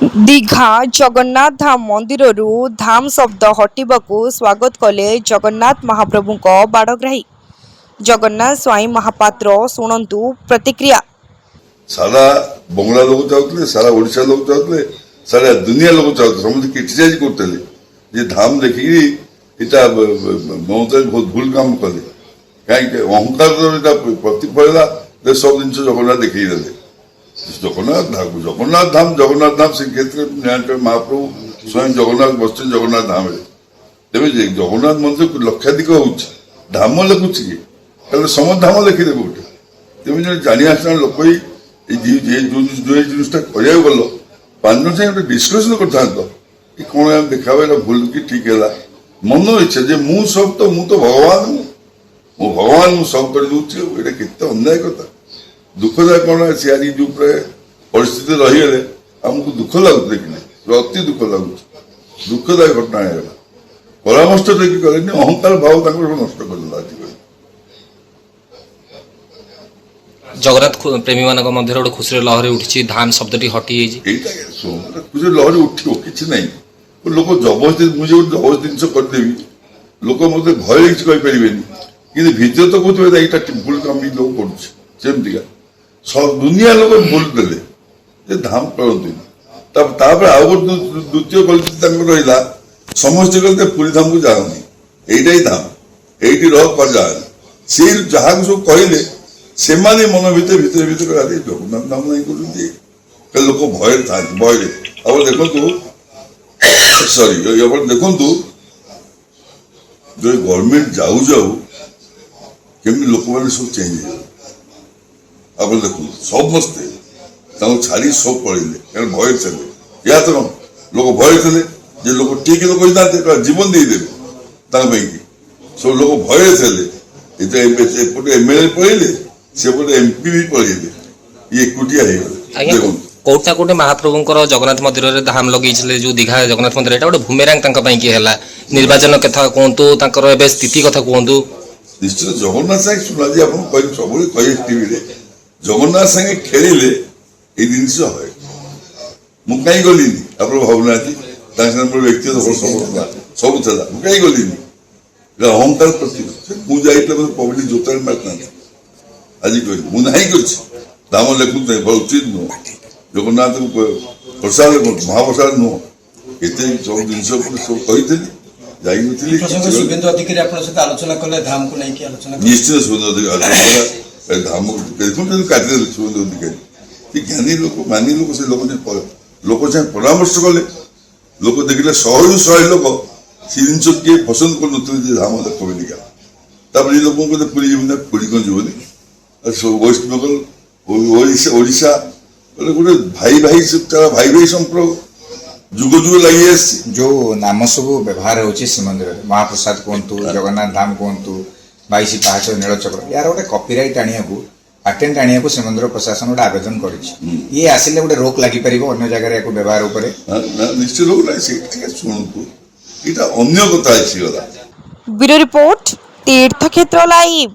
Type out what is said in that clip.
दीघा जगन्नाथ धाम मंदिररू धाम शब्द हटिबाकू स्वागत कले जगन्नाथ महाप्रभु बाड़ग्राही जगन्नाथ स्वाई महापात्र शुणु प्रतिक्रिया। सारा बंगला लोग चाहते सारा ओडिशा लोग चाहते सारा दुनिया लोग चाहते समझे क्रिटिसाइज करते धाम देखिकी इटा ममता बहुत भूल काम कले कहीं अहंकार प्रतिफल सब जिन जगन्नाथ देखी देते जगन्नाथ धाम से क्षेत्र में महाप्रभु स्वयं जगन्नाथ बस जगन्नाथ धाम तेज जगन्नाथ मंदिर लक्षाधिक होम लिखुच कि समस्त धाम लिखिदे गोटे तेज जानी आसना लोक जो जिनटा कर गल पांच जन गोटे डिस्कसन कर कौन देखा भूल कि ठीक है मन इच्छा जे मु सब तो भगवान मु भगवान मु सब कर दूसरी केते अन्याय कथा दुखदायक कौन सी आज जो परिस्थिति रहीगले आमको दुख लगुच कि अति दुख लगुच दुखदायक घटना है परामर्श देखिए करें अहंकार भाव नष्ट कर जगन्नाथ प्रेमी मान मध्य गोटे खुशी लहरी उठी धाम शब्द हटि खुशी लहरी उठो कि ना लोक जबरदस्ती मुझे जबरदस्त जिन करदेवी लोक मत भय किसी कहींपर कि भितर तो कहते यहाँ भूल कम लोग करमतिका सब दुनिया लोग भूल देले धाम करते आउ द्वितीय गलती रहा समस्त कहते पुरी धाम को जाओनी यहीटा ही धाम यही रह जाए सी जहाँ सब कहले से मन भीतर भीतर भीतर जगन्नाथ धाम नहीं कर लोक भय था भय अब देखो सॉरी देखु जो गवर्नमेंट जाऊ जाऊ केमी लोक मैंने सब चेंज आप देखो समस्ते छाड़ी सब पड़े भय थे या तो लोग भय थे लोग ठीक लोग कही जीवन देदेवे सब लोग भय थे एपटे एमएलए पड़े सेपटे एमपी भी पड़े ये एकुटिया देखो कोटा कोटे महाप्रभुंकर जगन्नाथ मंदिर में धाम लगे जो दीघा जगन्नाथ मंदिर गोटे भूमिरांग है निर्वाचन कथा कहतु स्थिति कथा कहतु निश्चित जगन्नाथ सागे शुणा जी आप सब टीवी जगन्नाथ सागे खेलिले ये जिन है मु कहीं गली आप भावना व्यक्तिगत सब था कहीं गली अहंकार प्रति मुझे पब्लिक जोतार मारता आज कह मुझे दाम लिखुत उचित नुह जगन्नाथ को प्रसाद महाप्रसाद नुह केते सब जिन सब कही निश्चित सुबेंद्र अधिकारी धाम देखते सुबेंद्र अधिकारी ज्ञानी लोक मानी लोक से लोक चाहे परामर्श कले लोक देखिले 100 लोग से जिन किए पसंद कर धाम देख बोलिका लोक पुरी जीवन पुरी कौन जीवनी वेस्ट बेंगल ओडिशा गोटे भाई भाई संपर्क जुग जुग लगी जो नाम सब व्यवहार होची श्रीमंदिर महाप्रसाद कहतु जगन्नाथ धाम कहतु 22 पाहाच नीलचक्र यार गोटे कॉपीराइट आनिया पेटेंट आनिया श्रीमंदिर प्रशासन गोटे आवेदन कर आसिले गोटे रोक लगी पार अन्य जगह व्यवहार उपर निश्चित रोक लगे शुणु यहाँ अन्य कथा ब्यूरो रिपोर्ट तीर्थक्षेत्र लाइव।